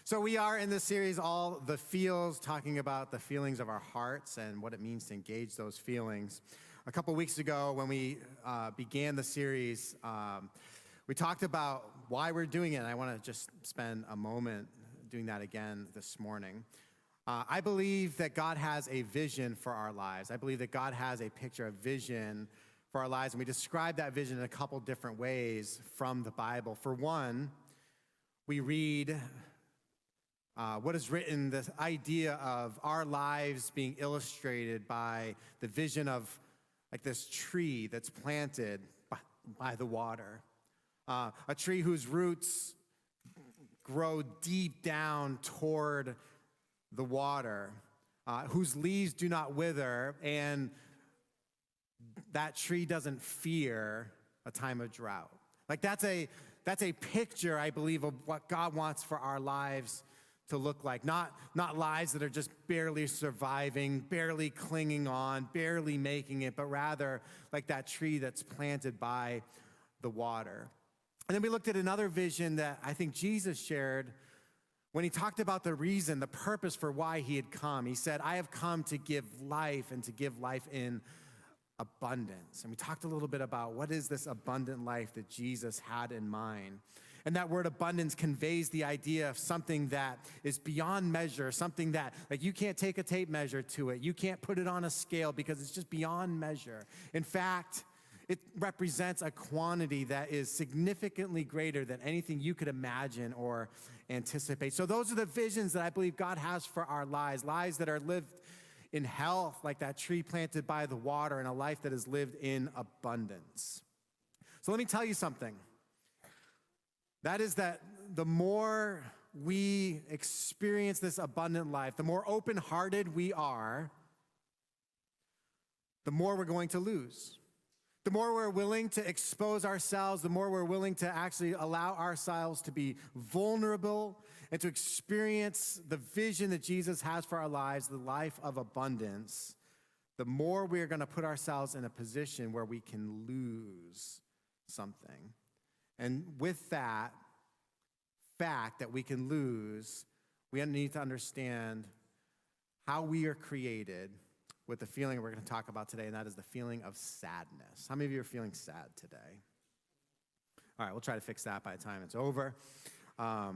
So we are in this series, All the Feels, talking about the feelings of our hearts and what it means to engage those feelings. A couple weeks ago when we began the series, we talked about why we're doing it. And I want to just spend a moment doing that again this morning. I believe that God has a vision for our lives. I believe that God has a picture, a vision for our lives. And we describe that vision in a couple different ways from the Bible. For one, we read what is written, this idea of our lives being illustrated by the vision of like this tree that's planted by the water. A tree whose roots grow deep down toward the water, whose leaves do not wither, and that tree doesn't fear a time of drought. Like that's a picture, I believe, of what God wants for our lives to look like. Not lives that are just barely surviving, barely clinging on, barely making it, but rather like that tree that's planted by the water. And then we looked at another vision that I think Jesus shared when he talked about the reason, the purpose for why he had come. He said, I have come to give life and to give life in abundance. And we talked a little bit about what is this abundant life that Jesus had in mind. And that word abundance conveys the idea of something that is beyond measure, something that like you can't take a tape measure to it. You can't put it on a scale because it's just beyond measure. In fact, it represents a quantity that is significantly greater than anything you could imagine or anticipate. So those are the visions that I believe God has for our lives that are lived in health, like that tree planted by the water, and a life that is lived in abundance. So let me tell you something. That is that the more we experience this abundant life, the more open-hearted we are, the more we're going to lose. The more we're willing to expose ourselves, the more we're willing to actually allow ourselves to be vulnerable and to experience the vision that Jesus has for our lives, the life of abundance, the more we're going to put ourselves in a position where we can lose something. And with that fact that we can lose, we need to understand how we are created with the feeling we're going to talk about today, and that is the feeling of sadness. How many of you are feeling sad today? All right, we'll try to fix that by the time it's over. So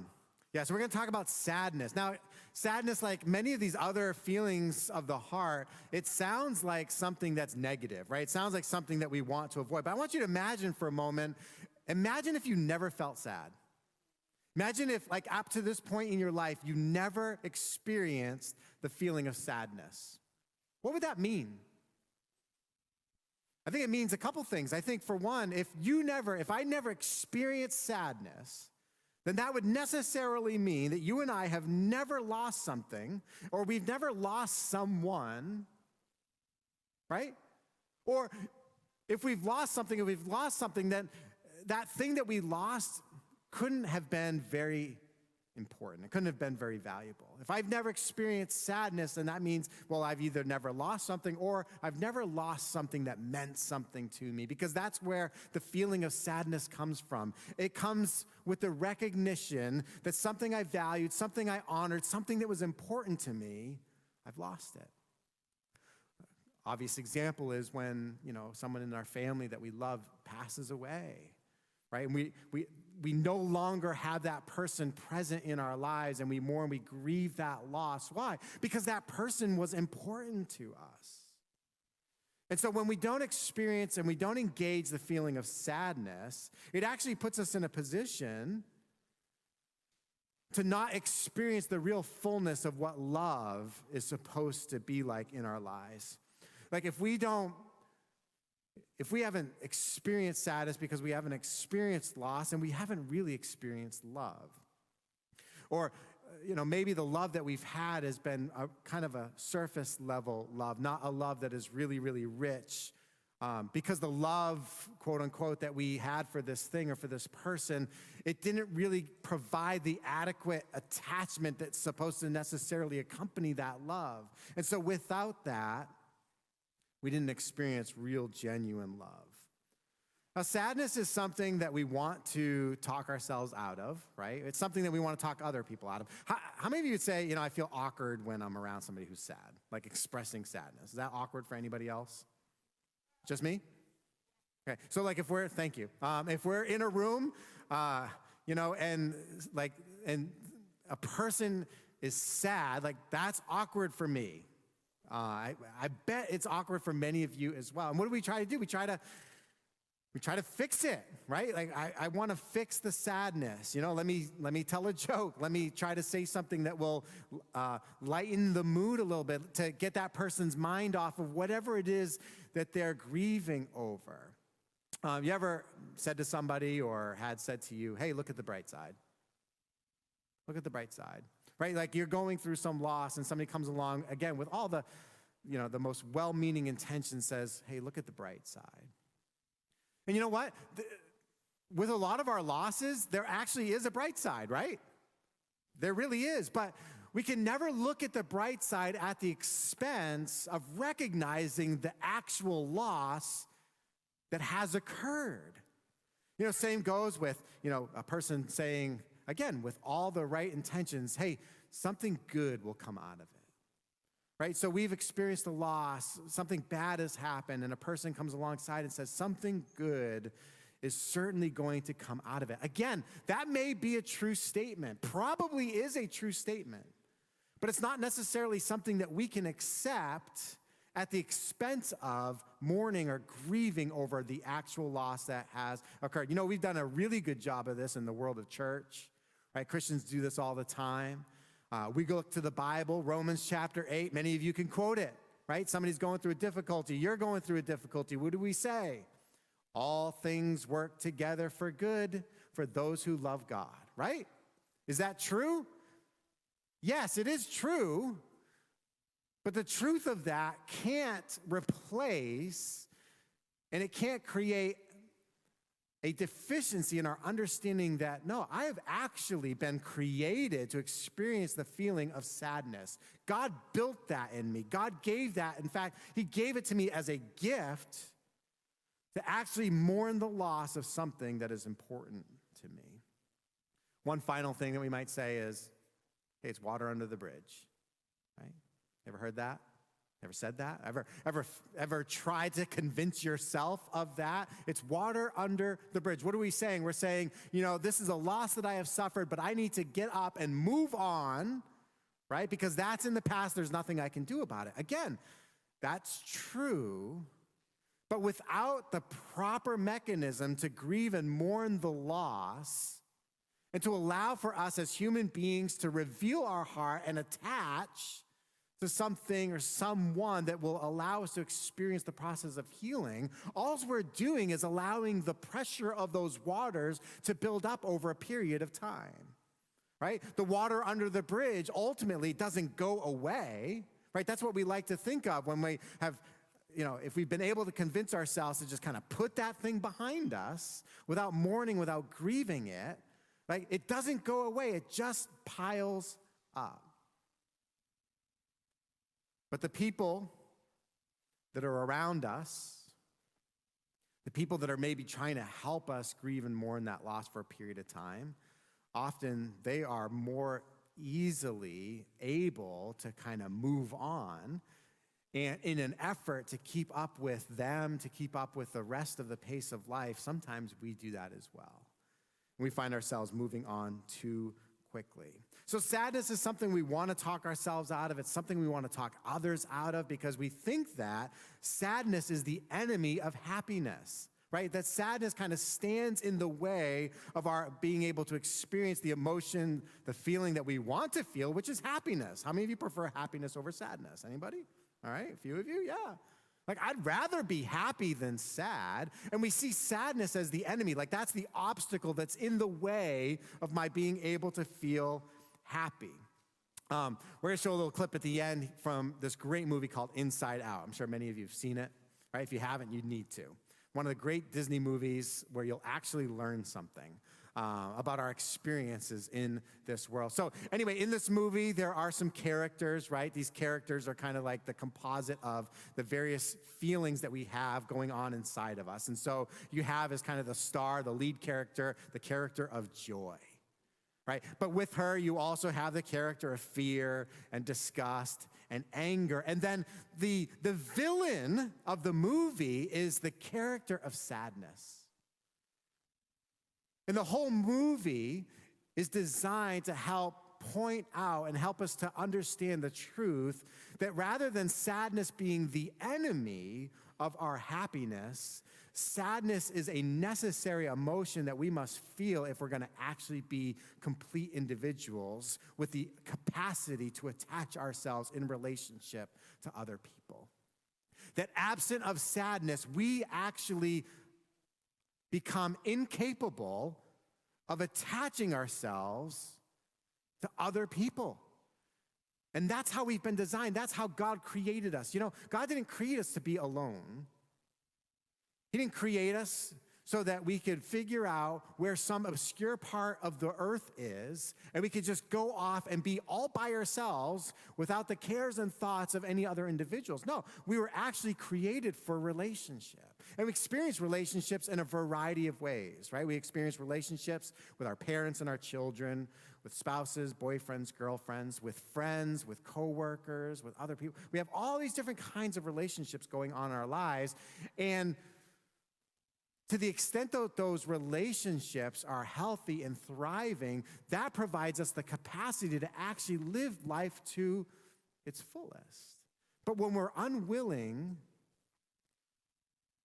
we're going to talk about sadness. Now, sadness, like many of these other feelings of the heart, it sounds like something that's negative, right? It sounds like something that we want to avoid. But I want you to imagine for a moment, imagine if you never felt sad. Imagine if, like, up to this point in your life, you never experienced the feeling of sadness. What would that mean? I think it means a couple things. I think, for one, if I never experienced sadness, then that would necessarily mean that you and I have never lost something, or we've never lost someone, right? Or if we've lost something, then that thing that we lost couldn't have been very important. It couldn't have been very valuable. If I've never experienced sadness, then that means, well, I've either never lost something or I've never lost something that meant something to me, because that's where the feeling of sadness comes from. It comes with the recognition that something I valued, something I honored, something that was important to me, I've lost it. Obvious example is when, someone in our family that we love passes away, right? And we no longer have that person present in our lives, and we mourn, we grieve that loss. Why? Because that person was important to us. And so when we don't experience and we don't engage the feeling of sadness, it actually puts us in a position to not experience the real fullness of what love is supposed to be like in our lives. Like if we haven't experienced sadness because we haven't experienced loss, and we haven't really experienced love. Or, maybe the love that we've had has been a kind of a surface level love, not a love that is really, really rich. Because the love, quote unquote, that we had for this thing or for this person, it didn't really provide the adequate attachment that's supposed to necessarily accompany that love. And so without that, we didn't experience real, genuine love. Now, sadness is something that we want to talk ourselves out of, right? It's something that we want to talk other people out of. How many of you would say, I feel awkward when I'm around somebody who's sad, like expressing sadness? Is that awkward for anybody else? Just me? Okay, so like thank you. If we're in a room, and a person is sad, like that's awkward for me. I bet it's awkward for many of you as well. And what do we try to do? We try to fix it, right? Like I want to fix the sadness. Let me tell a joke. Let me try to say something that will lighten the mood a little bit to get that person's mind off of whatever it is that they're grieving over. You ever said to somebody or had said to you, hey, look at the bright side. Look at the bright side, right? Like you're going through some loss and somebody comes along, again, with all the most well-meaning intention says, hey, look at the bright side. And you know what? With a lot of our losses, there actually is a bright side, right? There really is. But we can never look at the bright side at the expense of recognizing the actual loss that has occurred. Same goes with, a person saying, again, with all the right intentions, hey, something good will come out of it. Right? So we've experienced a loss, something bad has happened, and a person comes alongside and says something good is certainly going to come out of it. Again, that may be a true statement, probably is a true statement, but it's not necessarily something that we can accept at the expense of mourning or grieving over the actual loss that has occurred. We've done a really good job of this in the world of church, right? Christians do this all the time. We go to the Bible, Romans chapter 8. Many of you can quote it, right? Somebody's going through a difficulty. You're going through a difficulty. What do we say? All things work together for good for those who love God, right? Is that true? Yes, it is true. But the truth of that can't replace and it can't create a deficiency in our understanding that, no, I have actually been created to experience the feeling of sadness. God built that in me. God gave that. In fact, he gave it to me as a gift to actually mourn the loss of something that is important to me. One final thing that we might say is, hey, it's water under the bridge, right? Ever heard that? Ever said that? Ever tried to convince yourself of that? It's water under the bridge. What are we saying? We're saying, this is a loss that I have suffered, but I need to get up and move on, right? Because that's in the past. There's nothing I can do about it. Again, that's true, but without the proper mechanism to grieve and mourn the loss and to allow for us as human beings to reveal our heart and attach to something or someone that will allow us to experience the process of healing, all we're doing is allowing the pressure of those waters to build up over a period of time, right? The water under the bridge ultimately doesn't go away, right? That's what we like to think of when we have, if we've been able to convince ourselves to just kind of put that thing behind us without mourning, without grieving it, right? It doesn't go away. It just piles up. But the people that are around us, the people that are maybe trying to help us grieve and mourn that loss for a period of time, often they are more easily able to kind of move on. And in an effort to keep up with them, to keep up with the rest of the pace of life, sometimes we do that as well. We find ourselves moving on too quickly. So sadness is something we want to talk ourselves out of. It's something we want to talk others out of because we think that sadness is the enemy of happiness, right? That sadness kind of stands in the way of our being able to experience the emotion, the feeling that we want to feel, which is happiness. How many of you prefer happiness over sadness? Anybody? All right, a few of you, yeah. Like, I'd rather be happy than sad. And we see sadness as the enemy. Like, that's the obstacle that's in the way of my being able to feel happy. We're going to show a little clip at the end from this great movie called Inside Out. I'm sure many of you have seen it, right? If you haven't, you need to. One of the great Disney movies where you'll actually learn something. about our experiences in this world. So anyway, in this movie, there are some characters, right? These characters are kind of like the composite of the various feelings that we have going on inside of us. And so you have as kind of the star, the lead character, the character of joy, right? But with her, you also have the character of fear and disgust and anger. And then the villain of the movie is the character of sadness. And the whole movie is designed to help point out and help us to understand the truth that rather than sadness being the enemy of our happiness, sadness is a necessary emotion that we must feel if we're going to actually be complete individuals with the capacity to attach ourselves in relationship to other people. That absent of sadness, we actually become incapable of attaching ourselves to other people. And that's how we've been designed. That's how God created us. You know, God didn't create us to be alone. He didn't create us so that we could figure out where some obscure part of the earth is, and we could just go off and be all by ourselves without the cares and thoughts of any other individuals. No, we were actually created for relationship. And we experience relationships in a variety of ways, right? We experience relationships with our parents and our children, with spouses, boyfriends, girlfriends, with friends, with coworkers, with other people. We have all these different kinds of relationships going on in our lives. And to the extent that those relationships are healthy and thriving, that provides us the capacity to actually live life to its fullest. But when we're unwilling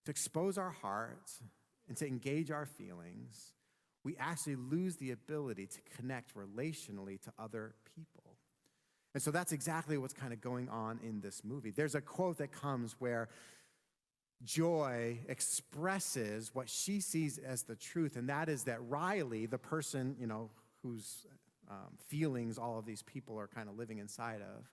to expose our hearts and to engage our feelings, we actually lose the ability to connect relationally to other people. And so that's exactly what's kind of going on in this movie. There's a quote that comes where Joy expresses what she sees as the truth, and that is that Riley, the person, whose feelings all of these people are kind of living inside of,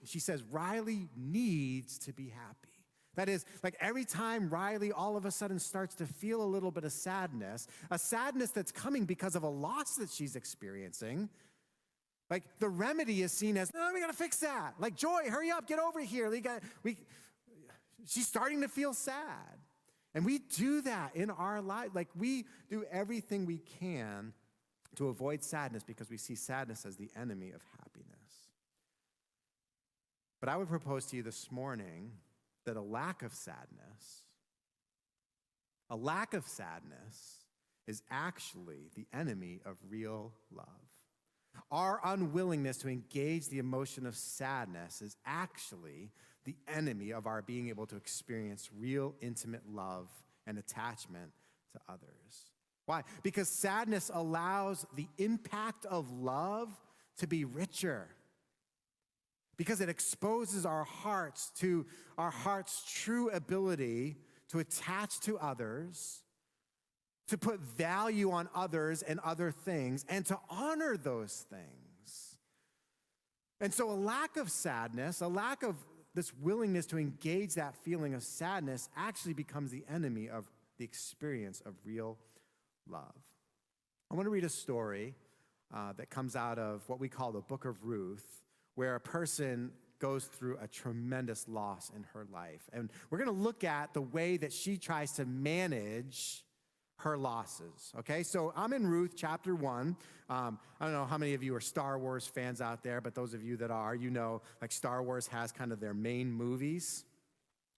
she says, Riley needs to be happy. That is, like every time Riley all of a sudden starts to feel a little bit of sadness, a sadness that's coming because of a loss that she's experiencing, like the remedy is seen as, no, we gotta fix that. Like, Joy, hurry up, get over here. She's starting to feel sad. And we do that in our life. Like, we do everything we can to avoid sadness because we see sadness as the enemy of happiness. But I would propose to you this morning that a lack of sadness is actually the enemy of real love. Our unwillingness to engage the emotion of sadness is actually the enemy of our being able to experience real intimate love and attachment to others. Why? Because sadness allows the impact of love to be richer. Because it exposes our hearts to our heart's true ability to attach to others, to put value on others and other things, and to honor those things. And so a lack of sadness, a lack of this willingness to engage that feeling of sadness actually becomes the enemy of the experience of real love. I want to read a story that comes out of what we call the Book of Ruth, where a person goes through a tremendous loss in her life. And we're going to look at the way that she tries to manage her losses, okay? So I'm in Ruth chapter 1. I don't know how many of you are Star Wars fans out there, but those of you that are, like Star Wars has kind of their main movies,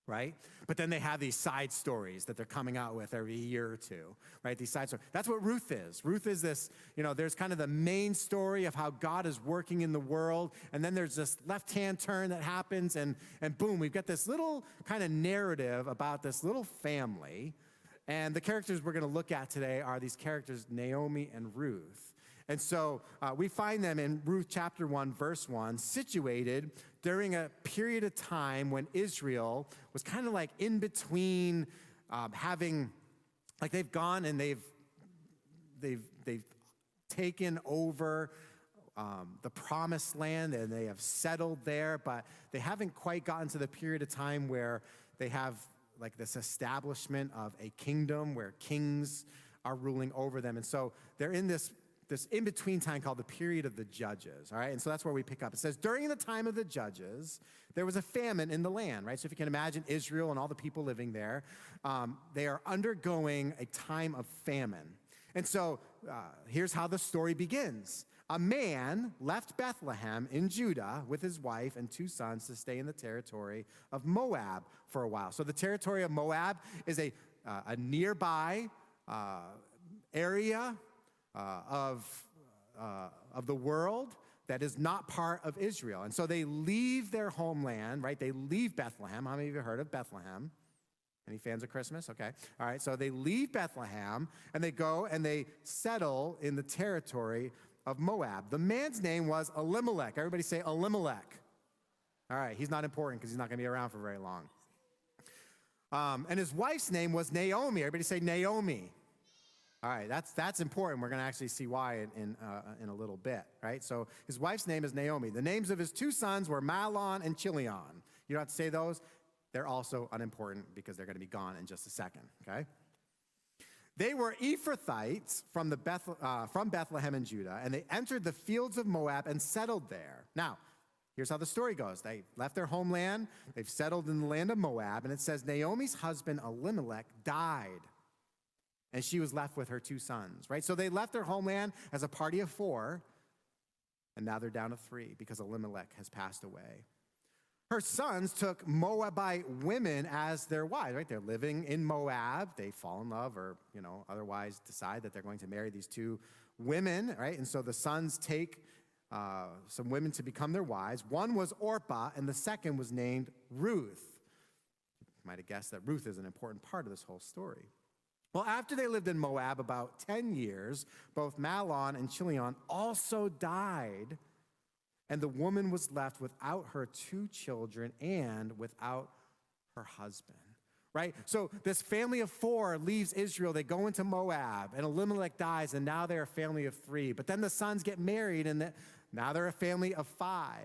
right? But then they have these side stories that they're coming out with every year or two, right? These side stories. That's what Ruth is. Ruth is this, there's kind of the main story of how God is working in the world, and then there's this left-hand turn that happens, and boom, we've got this little kind of narrative about this little family. And the characters we're going to look at today are these characters, Naomi and Ruth. And so we find them in Ruth chapter 1, verse 1, situated during a period of time when Israel was kind of like in between having, like they've gone and they've taken over the promised land and they have settled there, but they haven't quite gotten to the period of time where they have like this establishment of a kingdom where kings are ruling over them. And so they're in this in-between time called the period of the judges, all right? And so that's where we pick up. It says, during the time of the judges, there was a famine in the land, right? So if you can imagine Israel and all the people living there, they are undergoing a time of famine. And so here's how the story begins. A man left Bethlehem in Judah with his wife and 2 sons to stay in the territory of Moab for a while. So the territory of Moab is a nearby area of the world that is not part of Israel. And so they leave their homeland, right? They leave Bethlehem. How many of you heard of Bethlehem? Any fans of Christmas? Okay. All right. So they leave Bethlehem and they go and they settle in the territory of Moab. The man's name was Elimelech. Everybody say Elimelech. All right. He's not important because he's not going to be around for very long. And his wife's name was Naomi. Everybody say Naomi. All right, that's important. We're going to actually see why in a little bit, right? So his wife's name is Naomi. The names of his 2 sons were Mahlon and Chilion. You don't have to say those. They're also unimportant because they're going to be gone in just a second, okay? They were Ephrathites from Bethlehem in Judah, and they entered the fields of Moab and settled there. Now, here's how the story goes. They left their homeland. They've settled in the land of Moab, and it says Naomi's husband Elimelech died, and she was left with her 2 sons, right? So they left their homeland as a party of 4, and now they're down to 3 because Elimelech has passed away. Her sons took Moabite women as their wives, right? They're living in Moab. They fall in love or, otherwise decide that they're going to marry these 2 women, right? And so the sons take some women to become their wives. One was Orpah, and the second was named Ruth. You might have guessed that Ruth is an important part of this whole story. Well, after they lived in Moab about 10 years, both Mahlon and Chilion also died, and the woman was left without her 2 children and without her husband, right? So this family of 4 leaves Israel. They go into Moab, and Elimelech dies, and now they're a family of 3. But then the sons get married, and now they're a family of 5.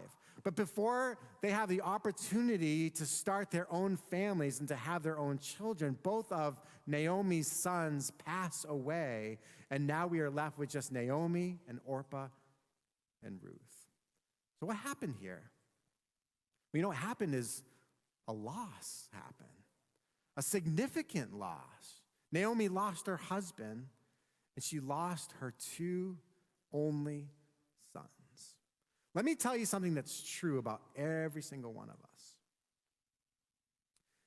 But before they have the opportunity to start their own families and to have their own children, both of Naomi's sons pass away, and now we are left with just Naomi and Orpah and Ruth. So what happened here? Well, what happened is a loss happened, a significant loss. Naomi lost her husband, and she lost her 2 only sons. Let me tell you something that's true about every single one of us.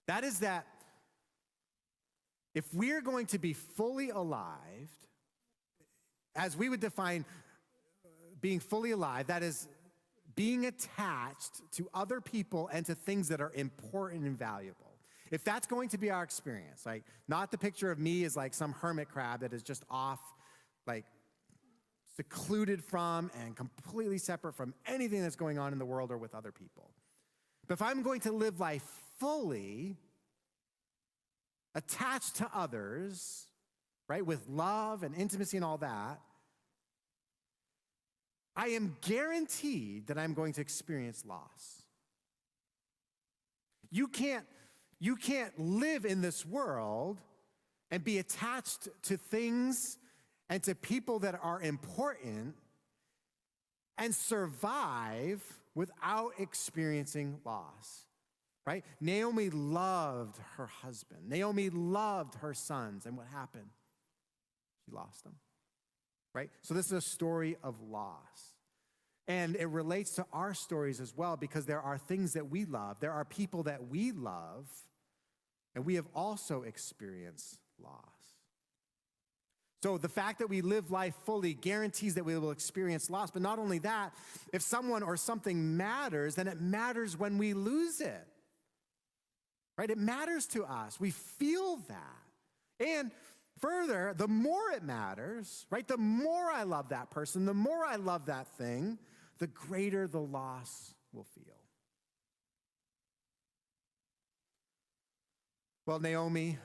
That is that if we're going to be fully alive, as we would define being fully alive, that is being attached to other people and to things that are important and valuable. If that's going to be our experience, like not the picture of me as like some hermit crab that is just off, like secluded from and completely separate from anything that's going on in the world or with other people. But if I'm going to live life fully attached to others, right, with love and intimacy and all that, I am guaranteed that I'm going to experience loss. You can't live in this world and be attached to things and to people that are important and survive without experiencing loss, right? Naomi loved her husband. Naomi loved her sons. And what happened? She lost them, right? So this is a story of loss. And it relates to our stories as well because there are things that we love. There are people that we love, and we have also experienced loss. So the fact that we live life fully guarantees that we will experience loss. But not only that, if someone or something matters, then it matters when we lose it. Right? It matters to us. We feel that. And further, the more it matters, right? The more I love that person, the more I love that thing, the greater the loss will feel. Well, Naomi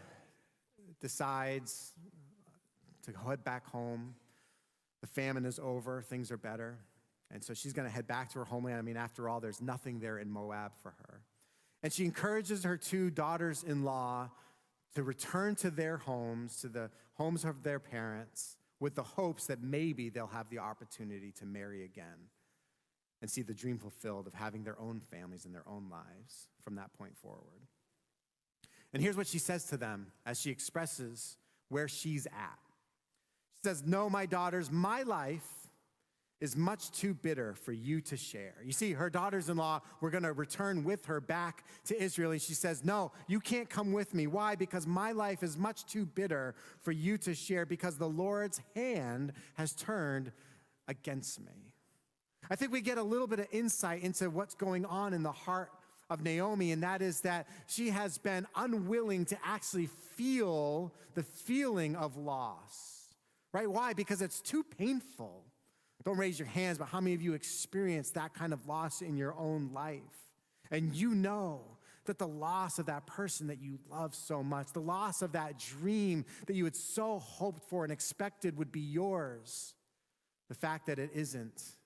decides to head back home. The famine is over. Things are better. And so she's going to head back to her homeland. I mean, after all, there's nothing there in Moab for her. And she encourages her 2 daughters-in-law to return to their homes, to the homes of their parents, with the hopes that maybe they'll have the opportunity to marry again and see the dream fulfilled of having their own families and their own lives from that point forward. And here's what she says to them as she expresses where she's at. She says, "No, my daughters, my life is much too bitter for you to share." You see, her daughters-in-law were going to return with her back to Israel, and she says, "No, you can't come with me." Why? Because my life is much too bitter for you to share, because the Lord's hand has turned against me. I think we get a little bit of insight into what's going on in the heart of Naomi, and that is that she has been unwilling to actually feel the feeling of loss, right? Why? Because it's too painful. Don't raise your hands, but how many of you experienced that kind of loss in your own life? And you know that the loss of that person that you love so much, the loss of that dream that you had so hoped for and expected would be yours, the fact that it isn't,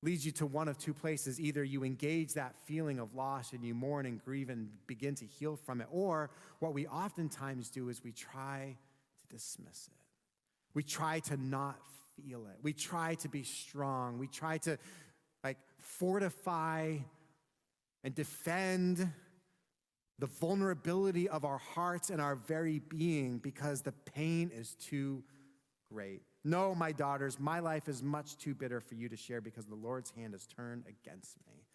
leads you to one of two places. Either you engage that feeling of loss and you mourn and grieve and begin to heal from it, or what we oftentimes do is we try to dismiss it. We try to not feel it. We try to be strong. We try to fortify and defend the vulnerability of our hearts and our very being because the pain is too great. "No, my daughters, my life is much too bitter for you to share because the Lord's hand has turned against me."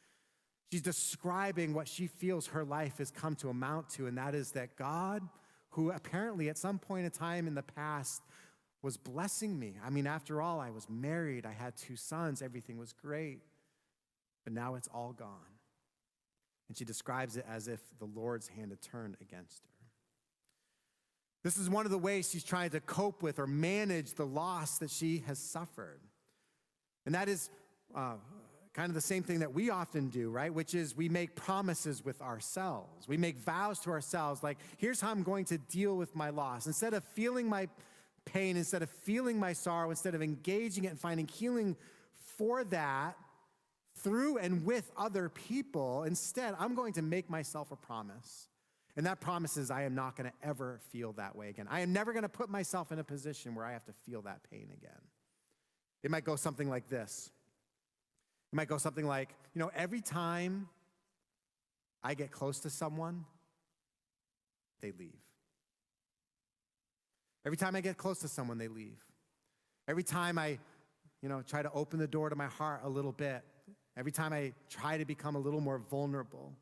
She's describing what she feels her life has come to amount to, and that is that God, who apparently at some point in time in the past was blessing me. I mean, after all, I was married, I had 2 sons, everything was great, but now it's all gone. And she describes it as if the Lord's hand had turned against her. This is one of the ways she's trying to cope with or manage the loss that she has suffered. And that is kind of the same thing that we often do, right? Which is we make promises with ourselves. We make vows to ourselves, like, here's how I'm going to deal with my loss. Instead of feeling my pain, instead of feeling my sorrow, instead of engaging it and finding healing for that through and with other people, instead, I'm going to make myself a promise. And that promise is I am not going to ever feel that way again. I am never going to put myself in a position where I have to feel that pain again. It might go something like this. It might go something like, every time I get close to someone, they leave. Every time I get close to someone, they leave. Every time I, try to open the door to my heart a little bit, every time I try to become a little more vulnerable,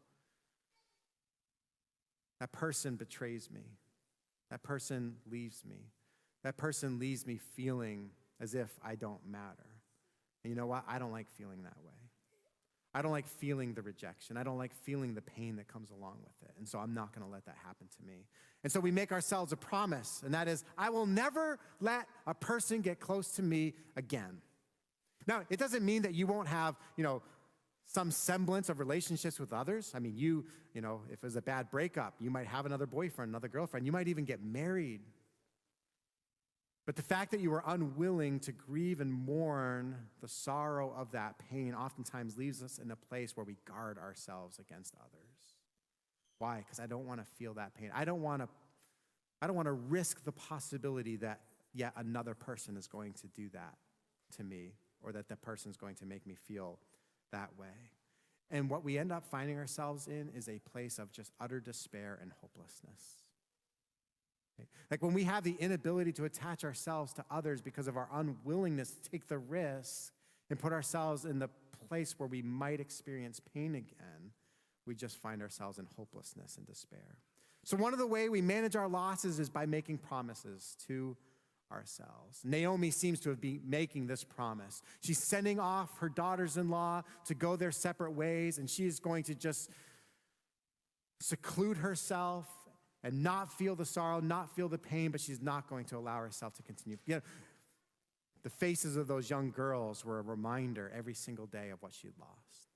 that person betrays me. That person leaves me. That person leaves me feeling as if I don't matter. And you know what? I don't like feeling that way. I don't like feeling the rejection. I don't like feeling the pain that comes along with it. And so I'm not going to let that happen to me. And so we make ourselves a promise, and that is, I will never let a person get close to me again. Now, it doesn't mean that you won't have, some semblance of relationships with others. I mean, if it was a bad breakup, you might have another boyfriend, another girlfriend. You might even get married. But the fact that you are unwilling to grieve and mourn the sorrow of that pain oftentimes leaves us in a place where we guard ourselves against others. Why? Because I don't want to feel that pain. I don't want to risk the possibility that yet another person is going to do that to me, or that the person is going to make me feel that way. And what we end up finding ourselves in is a place of just utter despair and hopelessness. Like when we have the inability to attach ourselves to others because of our unwillingness to take the risk and put ourselves in the place where we might experience pain again, we just find ourselves in hopelessness and despair. So one of the ways we manage our losses is by making promises to ourselves. Naomi seems to have been making this promise. She's sending off her daughters-in-law to go their separate ways, and she is going to just seclude herself and not feel the sorrow, not feel the pain, but she's not going to allow herself to continue. The faces of those young girls were a reminder every single day of what she had lost.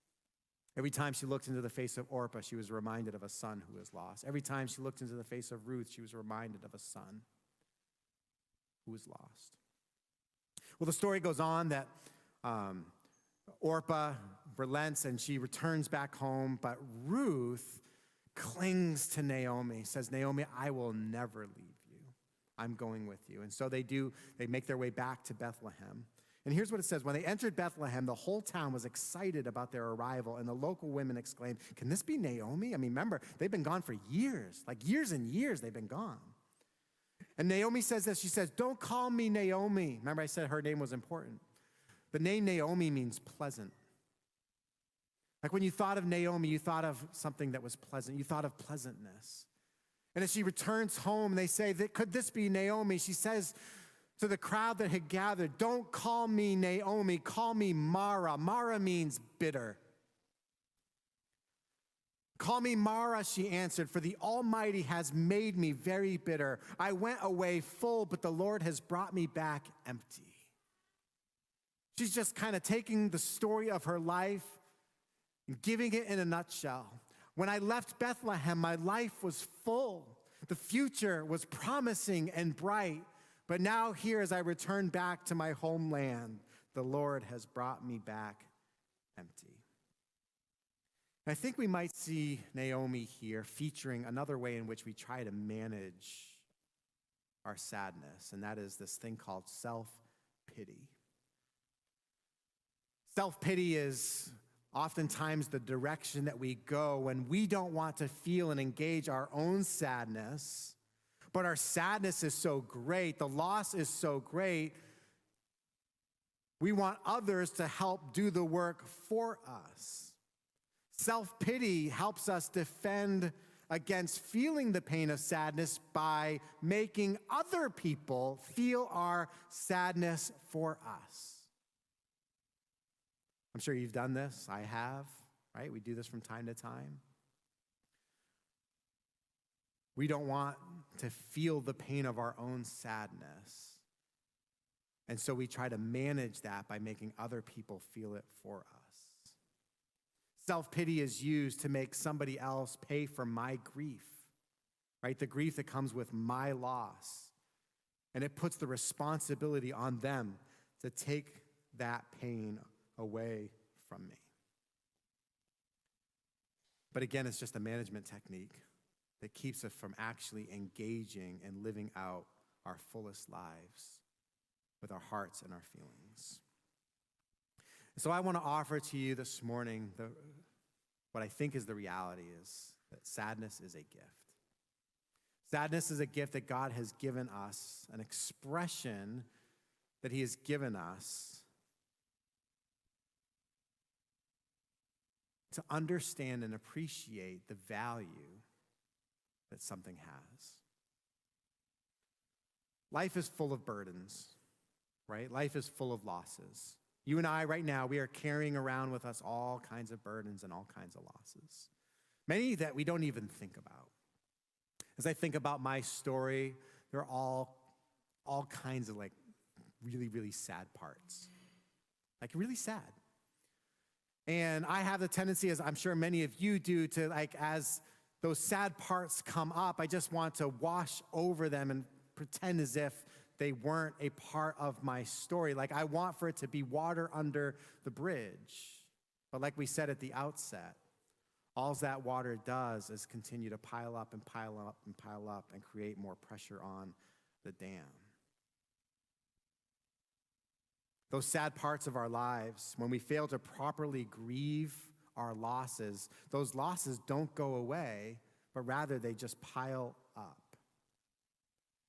Every time she looked into the face of Orpah, she was reminded of a son who was lost. Every time she looked into the face of Ruth, she was reminded of a son who was lost. Well, the story goes on that Orpah relents and she returns back home, but Ruth clings to Naomi, says, Naomi, I will never leave I'm going with you. And so they make their way back to Bethlehem. And here's what it says. When they entered Bethlehem, the whole town was excited about their arrival, and the local women exclaimed, "Can this be Naomi?" I mean, remember, they've been gone for years, like years and years they've been gone. And Naomi says this, she says, "Don't call me Naomi." Remember I said her name was important. The name Naomi means pleasant. Like when you thought of Naomi, you thought of something that was pleasant. You thought of pleasantness. And as she returns home, they say, "Could this be Naomi?" She says to the crowd that had gathered, "Don't call me Naomi, call me Mara." Mara means bitter. "Call me Mara," she answered, "for the Almighty has made me very bitter. I went away full, but the Lord has brought me back empty." She's just kind of taking the story of her life and giving it in a nutshell. When I left Bethlehem, my life was full. The future was promising and bright. But now here, as I return back to my homeland, the Lord has brought me back empty. And I think we might see Naomi here featuring another way in which we try to manage our sadness, and that is this thing called self-pity. Self-pity is oftentimes the direction that we go when we don't want to feel and engage our own sadness, but our sadness is so great, the loss is so great, we want others to help do the work for us. Self-pity helps us defend against feeling the pain of sadness by making other people feel our sadness for us. I'm sure you've done this. I have, right? We do this from time to time. We don't want to feel the pain of our own sadness. And so we try to manage that by making other people feel it for us. Self-pity is used to make somebody else pay for my grief, right? The grief that comes with my loss. And it puts the responsibility on them to take that pain away from me. But again, it's just a management technique that keeps us from actually engaging and living out our fullest lives with our hearts and our feelings. So I want to offer to you this morning what I think is the reality is that sadness is a gift. Sadness is a gift that God has given us, an expression that he has given us to understand and appreciate the value that something has. Life is full of burdens, right? Life is full of losses. You and I right now, we are carrying around with us all kinds of burdens and all kinds of losses. Many that we don't even think about. As I think about my story, there are all kinds of like really, really sad parts. Like really sad. And I have the tendency, as I'm sure many of you do, to like as those sad parts come up, I just want to wash over them and pretend as if they weren't a part of my story. Like I want for it to be water under the bridge. But like we said at the outset, all that water does is continue to pile up and pile up and pile up and create more pressure on the dam. Those sad parts of our lives, when we fail to properly grieve our losses, those losses don't go away, but rather they just pile up.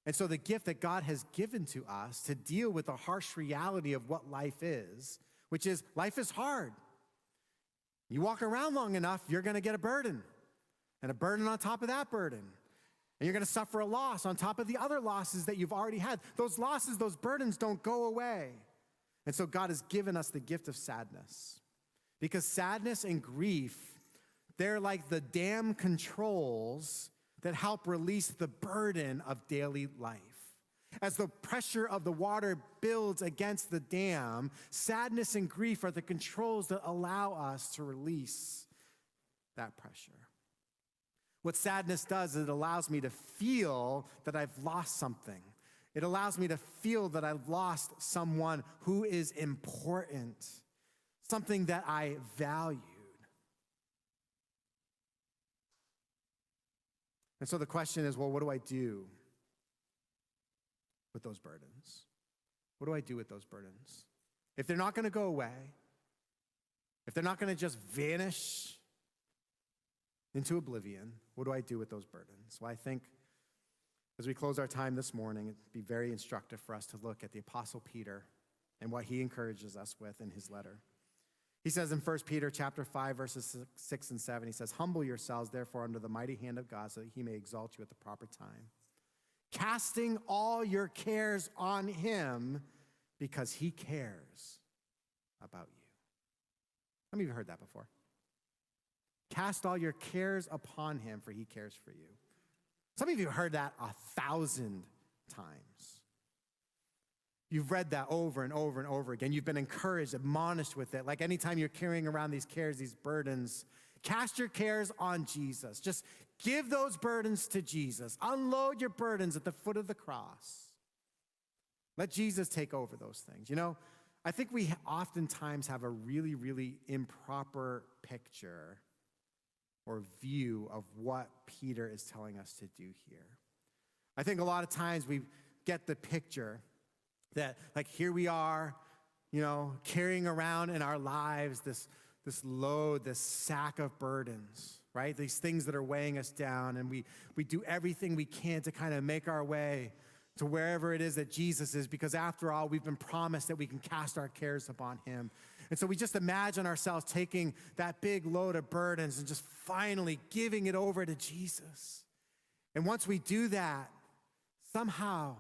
And so the gift that God has given to us to deal with the harsh reality of what life is, which is life is hard. You walk around long enough, you're going to get a burden, and a burden on top of that burden. And you're going to suffer a loss on top of the other losses that you've already had. Those losses, those burdens don't go away. And so God has given us the gift of sadness. Because sadness and grief, they're like the dam controls that help release the burden of daily life. As the pressure of the water builds against the dam, sadness and grief are the controls that allow us to release that pressure. What sadness does is it allows me to feel that I've lost something. It allows me to feel that I've lost someone who is important, something that I valued. And so the question is, well, what do I do with those burdens? What do I do with those burdens? If they're not going to go away, if they're not going to just vanish into oblivion, what do I do with those burdens? Well, I think as we close our time this morning, it'd be very instructive for us to look at the Apostle Peter and what he encourages us with in his letter. He says in 1 Peter chapter 5, verses 6 and 7, he says, "Humble yourselves, therefore, under the mighty hand of God, so that he may exalt you at the proper time, casting all your cares on him because he cares about you." How many of you heard that before? Cast all your cares upon him, for he cares for you. Some of you have heard that 1,000 times. You've read that over and over and over again. You've been encouraged, admonished with it. Like anytime you're carrying around these cares, these burdens, cast your cares on Jesus. Just give those burdens to Jesus. Unload your burdens at the foot of the cross. Let Jesus take over those things. You know, I think we oftentimes have a really, really improper picture or view of what Peter is telling us to do here. I think a lot of times we get the picture that, like, here we are, you know, carrying around in our lives this load, this sack of burdens, right? These things that are weighing us down, and we do everything we can to kind of make our way to wherever it is that Jesus is, because after all, we've been promised that we can cast our cares upon him. And so we just imagine ourselves taking that big load of burdens and just finally giving it over to Jesus. And once we do that, somehow,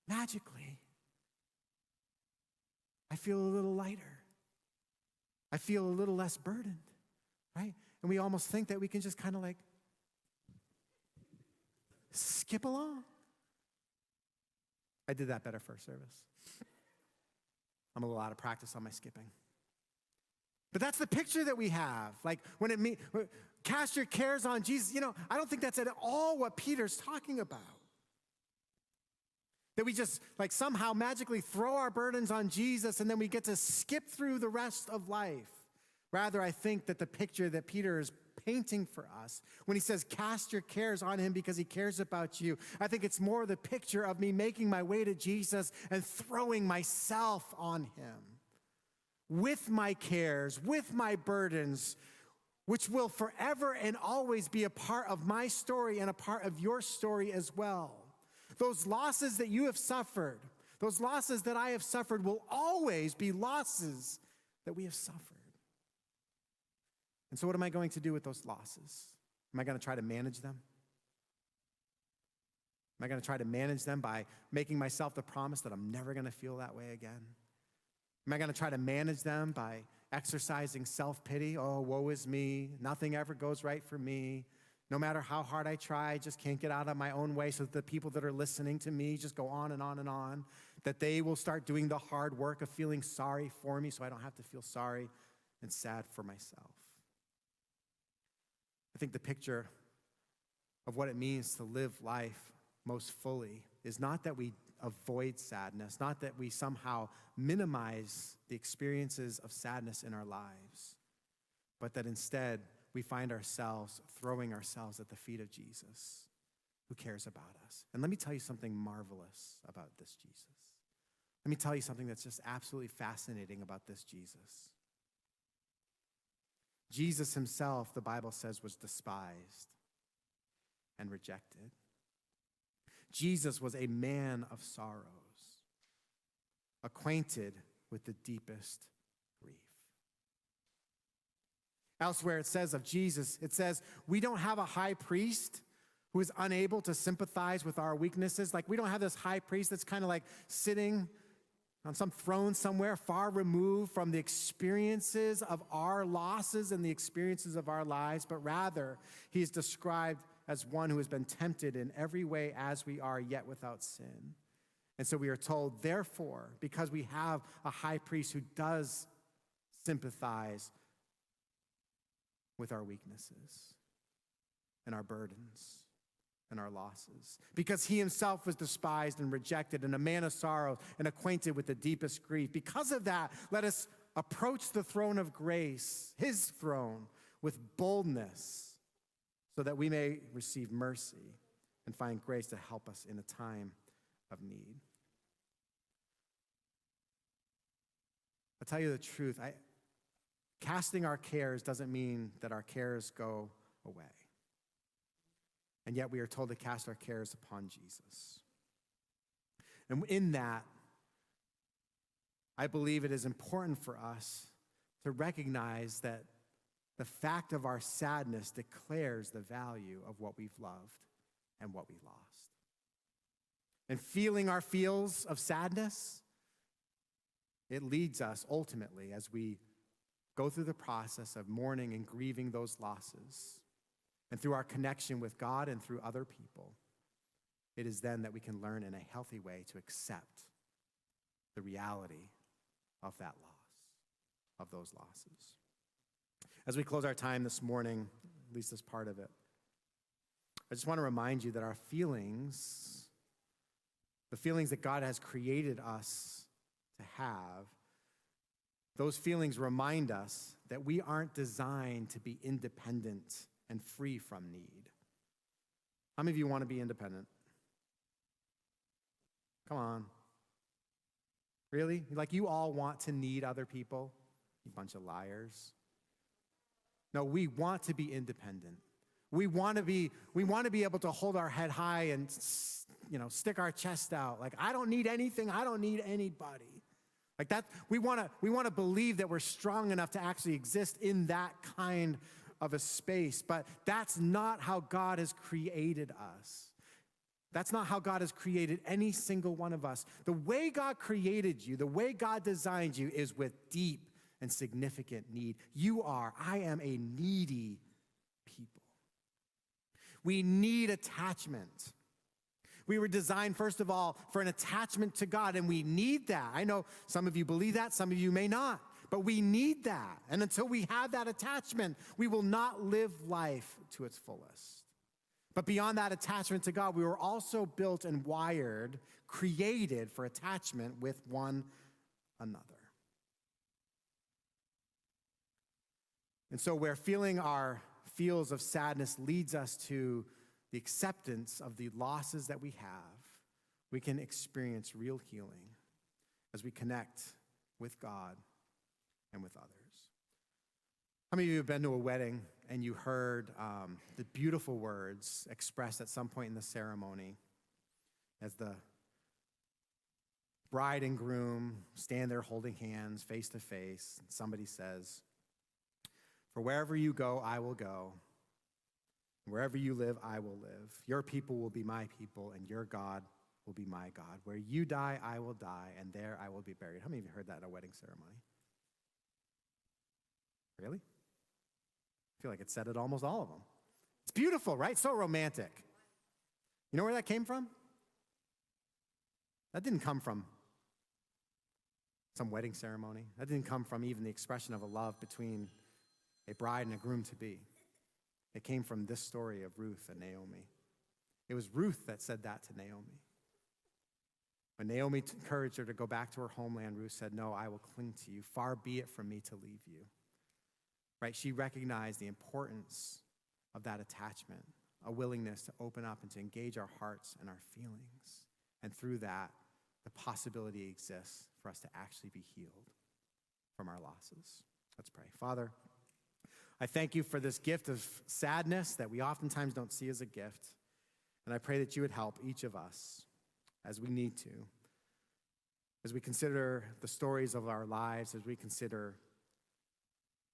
magically, I feel a little lighter. I feel a little less burdened, right? And we almost think that we can just kind of like skip along. I did that better first service. I'm a little out of practice on my skipping. But that's the picture that we have. Like when cast your cares on Jesus, you know, I don't think that's at all what Peter's talking about. That we just like somehow magically throw our burdens on Jesus and then we get to skip through the rest of life. Rather, I think that the picture that Peter is painting for us when he says, cast your cares on him because he cares about you, I think it's more the picture of me making my way to Jesus and throwing myself on him with my cares, with my burdens, which will forever and always be a part of my story and a part of your story as well. Those losses that you have suffered, those losses that I have suffered will always be losses that we have suffered. And so what am I going to do with those losses? Am I going to try to manage them? Am I going to try to manage them by making myself the promise that I'm never going to feel that way again? Am I going to try to manage them by exercising self-pity? Oh, woe is me. Nothing ever goes right for me. No matter how hard I try, I just can't get out of my own way, so that the people that are listening to me just go on and on and on, that they will start doing the hard work of feeling sorry for me so I don't have to feel sorry and sad for myself. I think the picture of what it means to live life most fully is not that we avoid sadness, not that we somehow minimize the experiences of sadness in our lives, but that instead we find ourselves throwing ourselves at the feet of Jesus, who cares about us. And let me tell you something marvelous about this Jesus. Let me tell you something that's just absolutely fascinating about this Jesus. Jesus himself, the Bible says, was despised and rejected. Jesus was a man of sorrows, acquainted with the deepest grief. Elsewhere it says of Jesus, it says, we don't have a high priest who is unable to sympathize with our weaknesses. Like we don't have this high priest that's kind of like sitting on some throne somewhere far removed from the experiences of our losses and the experiences of our lives, but rather he is described as one who has been tempted in every way as we are, yet without sin. And so we are told, therefore, because we have a high priest who does sympathize with our weaknesses and our burdens and our losses, because he himself was despised and rejected and a man of sorrow and acquainted with the deepest grief. Because of that, let us approach the throne of grace, his throne, with boldness so that we may receive mercy and find grace to help us in a time of need. I'll tell you the truth. Casting our cares doesn't mean that our cares go away. And yet we are told to cast our cares upon Jesus. And in that, I believe it is important for us to recognize that the fact of our sadness declares the value of what we've loved and what we lost. And feeling our feels of sadness, it leads us ultimately as we go through the process of mourning and grieving those losses, and through our connection with God and through other people, it is then that we can learn in a healthy way to accept the reality of that loss, of those losses. As we close our time this morning, at least this part of it, I just want to remind you that our feelings, the feelings that God has created us to have, those feelings remind us that we aren't designed to be independent and free from need. How many of you want to be independent? Come on. Really? Like you all want to need other people? You bunch of liars. No, we want to be independent. We want to be able to hold our head high and stick our chest out. Like, I don't need anything, I don't need anybody. Like that, we want to believe that we're strong enough to actually exist in that kind of a space, but that's not how God has created us. That's not how God has created any single one of us. The way God created you, the way God designed you is with deep and significant need. I am a needy people. We need attachment. We were designed, first of all, for an attachment to God, and we need that. I know some of you believe that, some of you may not, but we need that. And until we have that attachment, we will not live life to its fullest. But beyond that attachment to God, we were also built and wired, created for attachment with one another. And so where feeling our feels of sadness leads us to the acceptance of the losses that we have, we can experience real healing as we connect with God and with others. How many of you have been to a wedding and you heard the beautiful words expressed at some point in the ceremony as the bride and groom stand there holding hands face to face, and somebody says, "For wherever you go, I will go. Wherever you live, I will live. Your people will be my people, and your God will be my God. Where you die, I will die, and there I will be buried." How many of you heard that at a wedding ceremony? Really? I feel like it said it almost all of them. It's beautiful, right? So romantic. You know where that came from? That didn't come from some wedding ceremony. That didn't come from even the expression of a love between a bride and a groom-to-be. It came from this story of Ruth and Naomi. It was Ruth that said that to Naomi. When Naomi encouraged her to go back to her homeland, Ruth said, "No, I will cling to you. Far be it from me to leave you." Right? She recognized the importance of that attachment, a willingness to open up and to engage our hearts and our feelings. And through that, the possibility exists for us to actually be healed from our losses. Let's pray. Father, I thank you for this gift of sadness that we oftentimes don't see as a gift. And I pray that you would help each of us as we need to, as we consider the stories of our lives, as we consider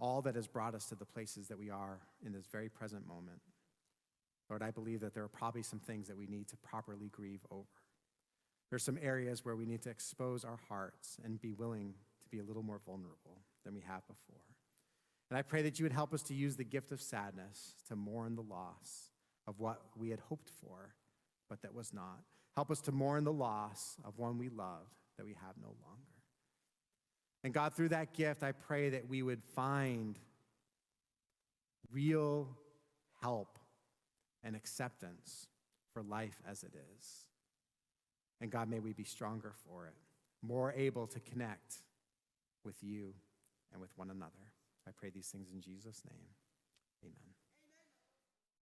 all that has brought us to the places that we are in this very present moment. Lord, I believe that there are probably some things that we need to properly grieve over. There's some areas where we need to expose our hearts and be willing to be a little more vulnerable than we have before. And I pray that you would help us to use the gift of sadness to mourn the loss of what we had hoped for, but that was not. Help us to mourn the loss of one we loved that we have no longer. And God, through that gift, I pray that we would find real help and acceptance for life as it is. And God, may we be stronger for it, more able to connect with you and with one another. I pray these things in Jesus' name. Amen.